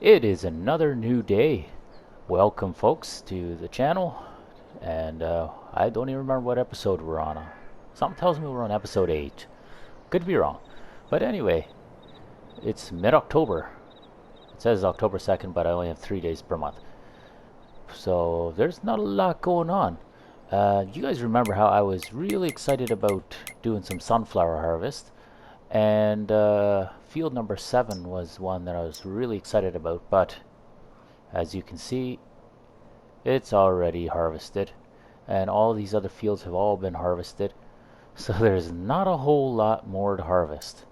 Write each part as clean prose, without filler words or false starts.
It is another new day. Welcome, folks, to the channel. And I don't even remember what episode we're on. Something tells me we're on episode 8. Could be wrong. But anyway, it's mid-October. It says October 2nd, but I only have 3 days per month. So there's not a lot going on. You guys remember how I was really excited about doing some sunflower harvest. And field number 7 was one that I was really excited about, but as you can see, it's already harvested, and all these other fields have all been harvested, so there's not a whole lot more to harvest.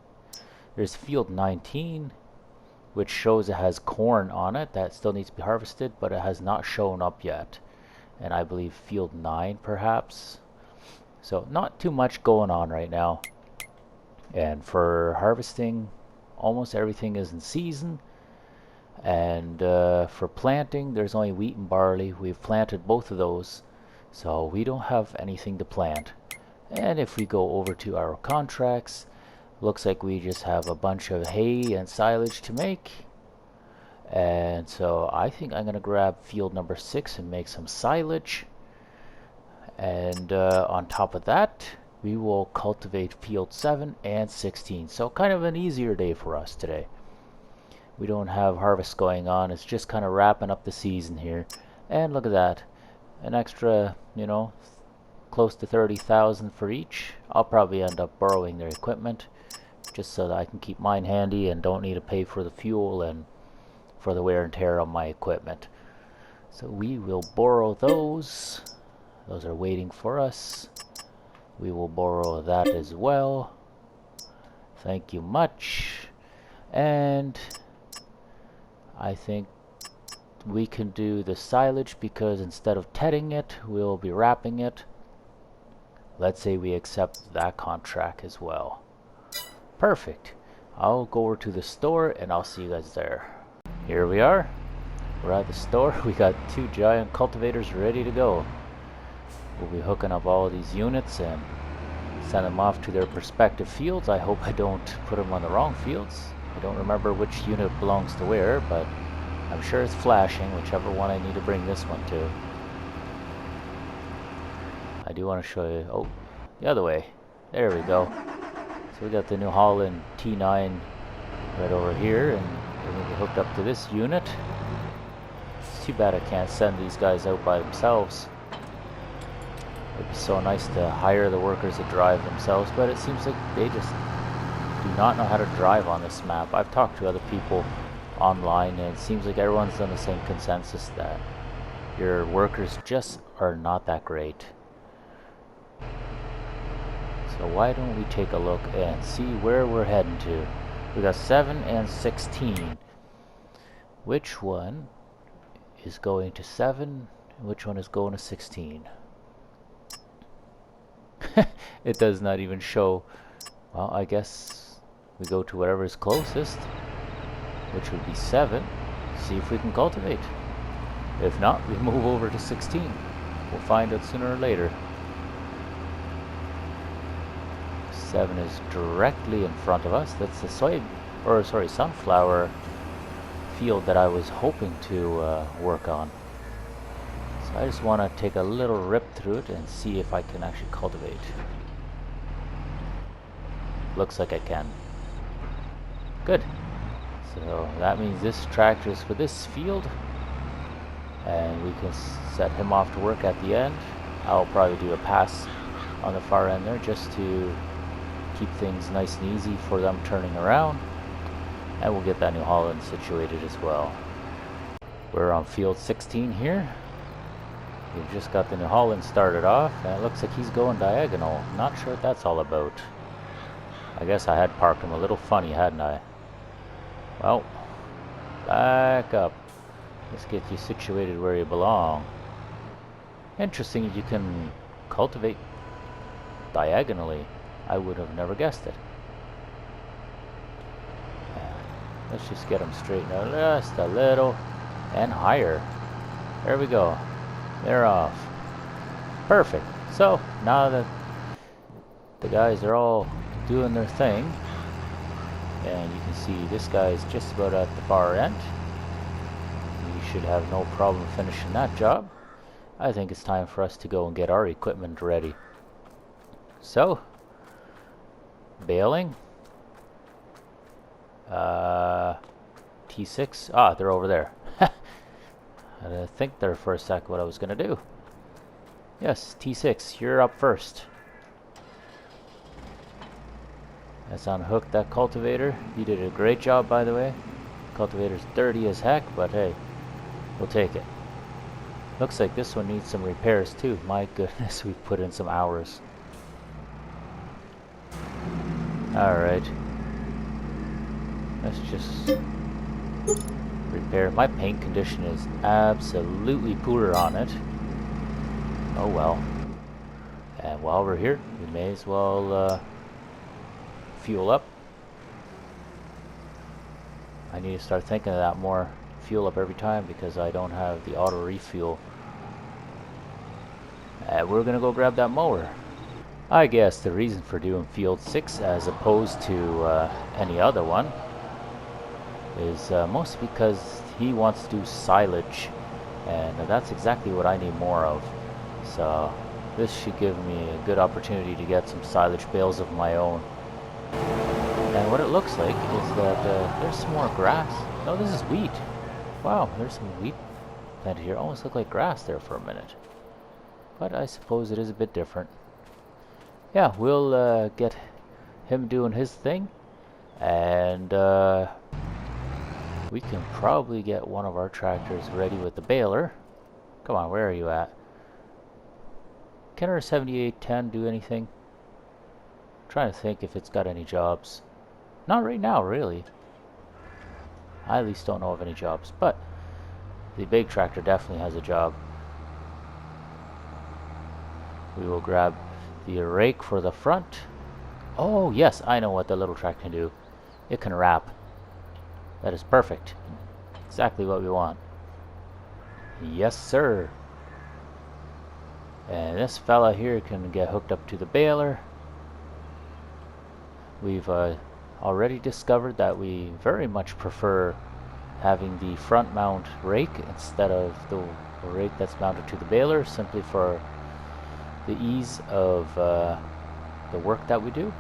There's field 19, which shows it has corn on it that still needs to be harvested, but it has not shown up yet. And I believe field 9 perhaps. So not too much going on right now. And for harvesting, almost everything is in season. And for planting, there's only wheat and barley. We've planted both of those, so we don't have anything to plant. And if we go over to our contracts, looks like we just have a bunch of hay and silage to make. And so I think I'm going to grab field number 6 and make some silage. And on top of that, we will cultivate field 7 and 16. So kind of an easier day for us today. We don't have harvest going on. It's just kind of wrapping up the season here. And look at that. An extra, close to 30,000 for each. I'll probably end up borrowing their equipment just so that I can keep mine handy and don't need to pay for the fuel and for the wear and tear on my equipment. So we will borrow those. Those are waiting for us. We will borrow that as well. Thank you much. And I think we can do the silage because instead of tedding it, we'll be wrapping it. Let's say we accept that contract as well. Perfect. I'll go over to the store and I'll see you guys there. Here we are. We're at the store. We got 2 giant cultivators ready to go. We'll be hooking up all of these units and send them off to their respective fields. I hope I don't put them on the wrong fields. I don't remember which unit belongs to where, but I'm sure it's flashing, whichever one I need to bring this one to. I do want to show you, oh, the other way. There we go. So we got the New Holland T9 right over here, and we're going to be hooked up to this unit. It's too bad I can't send these guys out by themselves. It'd be so nice to hire the workers to drive themselves, but it seems like they just do not know how to drive on this map. I've talked to other people online, and it seems like everyone's done the same consensus that your workers just are not that great. So why don't we take a look and see where we're heading to? We got 7 and 16. Which one is going to 7 and which one is going to 16? It does not even show. Well, I guess we go to whatever is closest, which would be 7. See if we can cultivate. If not, we move over to 16. We'll find out sooner or later. 7 is directly in front of us. That's the sunflower field that I was hoping to work on. So I just want to take a little rip through it and see if I can actually cultivate. Looks like I can. Good. So that means this tractor is for this field, and we can set him off to work at the end. I'll probably do a pass on the far end there just to keep things nice and easy for them turning around, and we'll get that New Holland situated as well. We're on field 16 here. We've just got the New Holland started off, and it looks like he's going diagonal. Not sure what that's all about. I guess I had parked him a little funny, hadn't I? Well, back up. Let's get you situated where you belong. Interesting, you can cultivate diagonally. I would have never guessed it. Let's just get them straightened out just a little and higher. There we go. They're off. Perfect. So now that the guys are all doing their thing, and you can see this guy is just about at the far end, should have no problem finishing that job. I think it's time for us to go and get our equipment ready. So, baling. T6. Ah, they're over there. I didn't think there for a sec what I was going to do. Yes, T6, you're up first. Let's unhook that cultivator. You did a great job, by the way. Cultivator's dirty as heck, but hey, we'll take it. Looks like this one needs some repairs too. My goodness, we've put in some hours. Alright. Let's just repair. My paint condition is absolutely poor on it. Oh well. And while we're here, we may as well fuel up. I need to start thinking of that more. Fuel up every time because I don't have the auto refuel. And we're gonna go grab that mower. I guess the reason for doing field 6 as opposed to any other one is mostly because he wants to do silage, and that's exactly what I need more of. So this should give me a good opportunity to get some silage bales of my own. And what it looks like is that there's some more grass. No, this is wheat. Wow, there's some wheat planted here. Almost looked like grass there for a minute. But I suppose it is a bit different. Yeah, we'll get him doing his thing. And we can probably get one of our tractors ready with the baler. Come on, where are you at? Can our 7810 do anything? I'm trying to think if it's got any jobs. Not right now, really. I at least don't know of any jobs, but the big tractor definitely has a job. We will grab the rake for the front. Oh yes, I know what the little tractor can do. It can wrap. That is perfect. Exactly what we want. Yes sir. And this fella here can get hooked up to the baler. We've already discovered that we very much prefer having the front mount rake instead of the rake that's mounted to the baler, simply for the ease of the work that we do.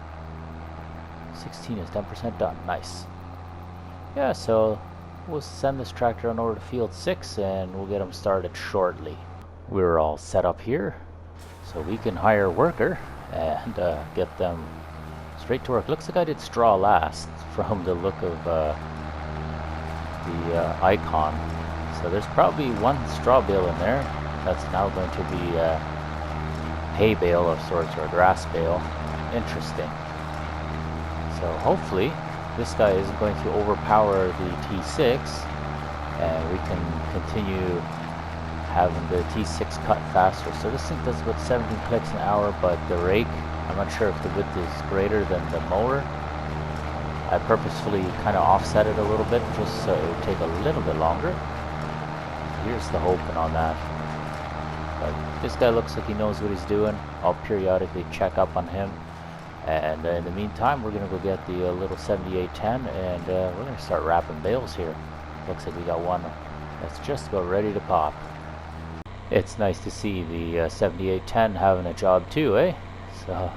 16 is 10% done. Nice. Yeah, so we'll send this tractor on over to field 6 and we'll get them started shortly. We're all set up here, so we can hire a worker and get them straight to work. Looks like I did straw last from the look of the icon. So there's probably one straw bale in there that's now going to be hay bale of sorts, or grass bale. Interesting. So hopefully this guy isn't going to overpower the T6 and we can continue having the T6 cut faster. So this thing does about 17 clicks an hour, but the rake, I'm not sure if the width is greater than the mower. I purposefully kind of offset it a little bit just so it would take a little bit longer. Here's the hoping on that. But this guy looks like he knows what he's doing. I'll periodically check up on him. And in the meantime, we're going to go get the little 7810 and we're going to start wrapping bales here. Looks like we got one that's just about ready to pop. It's nice to see the 7810 having a job too, eh? So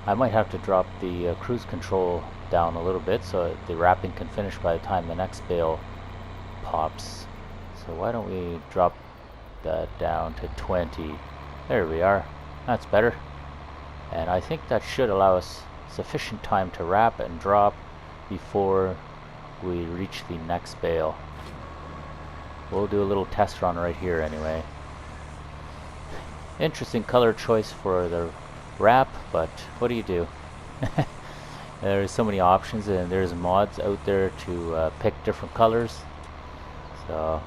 I might have to drop the cruise control down a little bit so the wrapping can finish by the time the next bale pops. So why don't we drop that down to 20. There we are. That's better. And I think that should allow us sufficient time to wrap and drop before we reach the next bale. We'll do a little test run right here anyway. Interesting color choice for the wrap, but what do you do? There's so many options and there's mods out there to pick different colors. So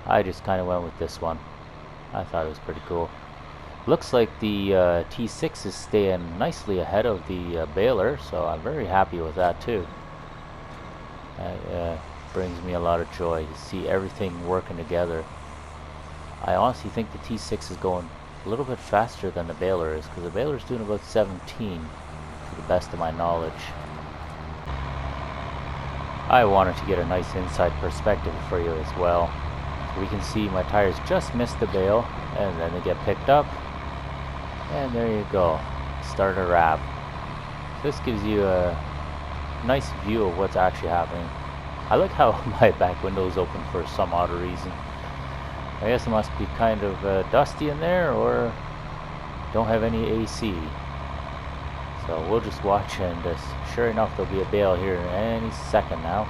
I just kind of went with this one. I thought it was pretty cool. Looks like the T6 is staying nicely ahead of the baler, so I'm very happy with that too. That brings me a lot of joy to see everything working together. I honestly think the T6 is going a little bit faster than the baler is, because the baler is doing about 17 to the best of my knowledge. I wanted to get a nice inside perspective for you as well. We can see my tires just missed the bale, and then they get picked up, and there you go. Start a wrap. This gives you a nice view of what's actually happening. I like how my back window is open for some odd reason. I guess it must be kind of dusty in there, or don't have any AC. So we'll just watch, and sure enough there'll be a bale here any second now,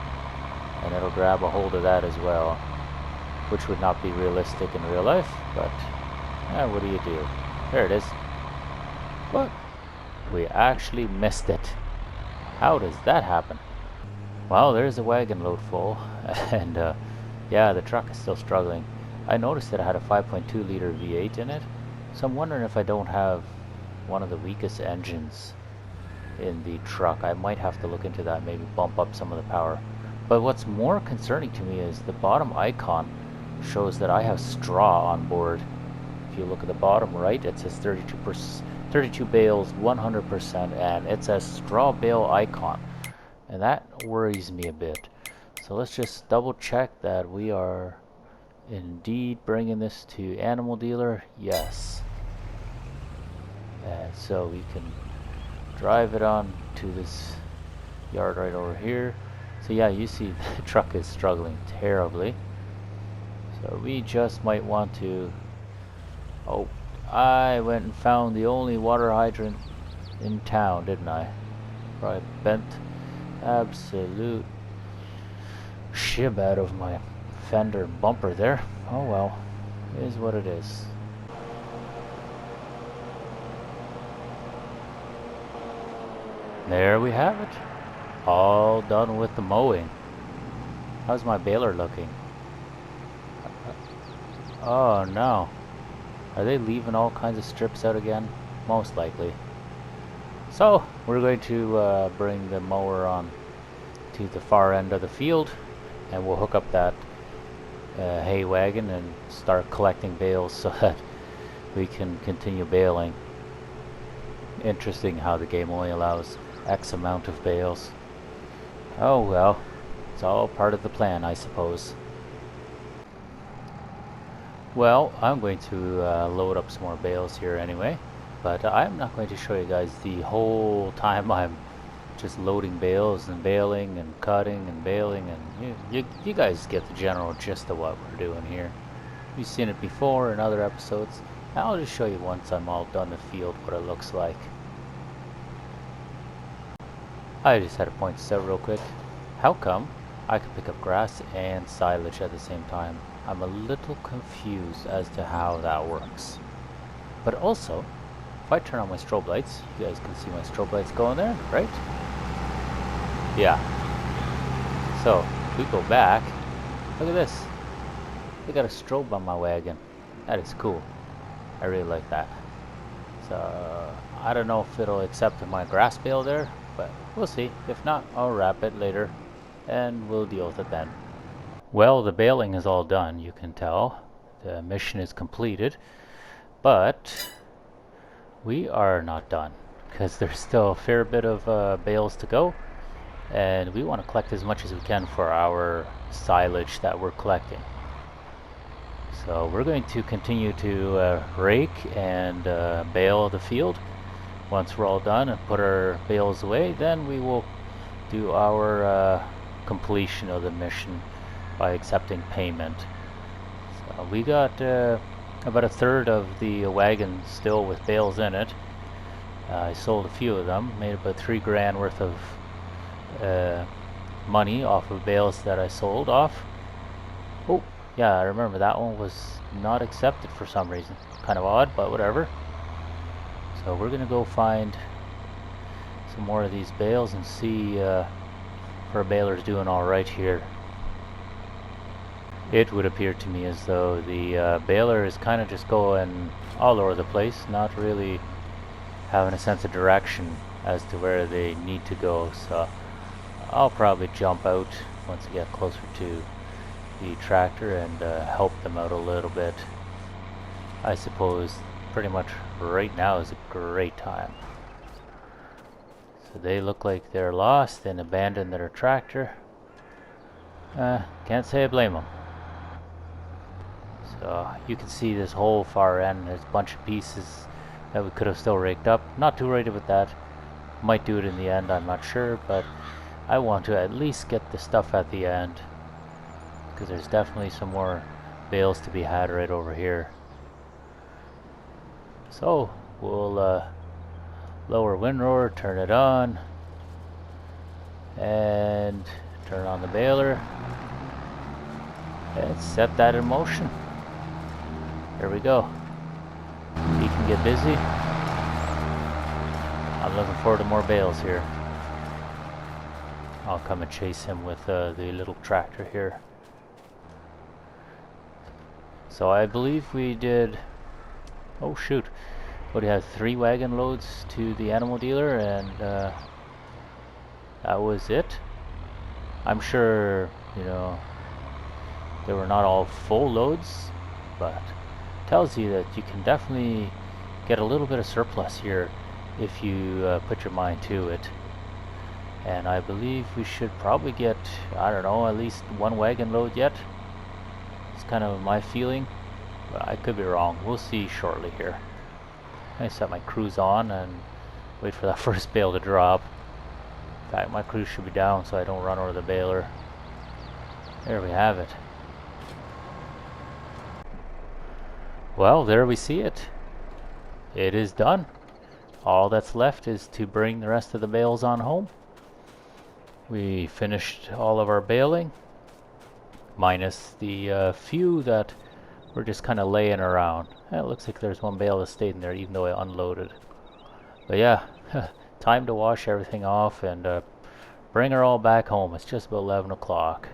and it'll grab a hold of that as well, which would not be realistic in real life, but what do you do? There it is. But we actually missed it. How does that happen? Well, there's a wagon load full, and yeah, the truck is still struggling. I noticed that it had a 5.2 liter V8 in it, so I'm wondering if I don't have one of the weakest engines in the truck. I might have to look into that, maybe bump up some of the power. But what's more concerning to me is the bottom icon shows that I have straw on board. If you look at the bottom right, it says 32 bales, 100%, and it says straw bale icon, and that worries me a bit. So let's just double check that we are indeed bringing this to animal dealer. Yes. And so we can drive it on to this yard right over here. So yeah, you see the truck is struggling terribly. So we just might want to... Oh, I went and found the only water hydrant in town, didn't I? Probably bent absolute shib out of my fender bumper there. Oh well, it is what it is. There we have it. All done with the mowing. How's my baler looking? Oh no. Are they leaving all kinds of strips out again? Most likely. So, we're going to bring the mower on to the far end of the field, and we'll hook up that hay wagon and start collecting bales so that we can continue baling. Interesting how the game only allows X amount of bales. Oh well, it's all part of the plan, I suppose. Well, I'm going to load up some more bales here anyway, but I'm not going to show you guys the whole time I'm just loading bales and baling and cutting and baling, and you guys get the general gist of what we're doing here. You've seen it before in other episodes. I'll just show you once I'm all done the field what it looks like. I just had to point this out real quick. How come I can pick up grass and silage at the same time? I'm a little confused as to how that works. But also, if I turn on my strobe lights, you guys can see my strobe lights going there, right? Yeah. So, if we go back, look at this. They got a strobe on my wagon. That is cool. I really like that. So, I don't know if it'll accept my grass bale there, but we'll see. If not, I'll wrap it later, and we'll deal with it then. Well, the baling is all done, you can tell. The mission is completed, but we are not done, because there's still a fair bit of bales to go, and we want to collect as much as we can for our silage that we're collecting. So we're going to continue to rake and bale the field. Once we're all done and put our bales away, then we will do our completion of the mission by accepting payment. So we got about a third of the wagon still with bales in it. I sold a few of them, made about $3,000 worth of money off of bales that I sold off. Oh, yeah, I remember that one was not accepted for some reason. Kind of odd, but whatever. So we're gonna go find some more of these bales and see if our baler's doing alright here. It would appear to me as though the baler is kind of just going all over the place, not really having a sense of direction as to where they need to go. So I'll probably jump out once we get closer to the tractor and help them out a little bit. I suppose pretty much right now is a great time. So they look like they're lost and abandoned their tractor. Can't say I blame them. So you can see this whole far end, there's a bunch of pieces that we could have still raked up. Not too worried about that. Might do it in the end, I'm not sure, but I want to at least get the stuff at the end, because there's definitely some more bales to be had right over here. So we'll lower windrower, turn it on, and turn on the baler, and set that in motion. There we go. He can get busy. I'm looking forward to more bales here. I'll come and chase him with the little tractor here. So I believe we did, oh shoot, what do you have, 3 wagon loads to the animal dealer, and that was it. I'm sure, you know, they were not all full loads, but tells you that you can definitely get a little bit of surplus here if you put your mind to it. And I believe we should probably get, I don't know, at least 1 wagon load yet. It's kind of my feeling, but I could be wrong. We'll see shortly here. I set my cruise on and wait for that first bale to drop. In fact, my cruise should be down so I don't run over the baler. There we have it. Well, there we see it. It is done. All that's left is to bring the rest of the bales on home. We finished all of our baling, minus the few that were just kind of laying around. It looks like there's 1 bale that stayed in there even though I unloaded. But yeah, time to wash everything off and bring her all back home. It's just about 11 o'clock.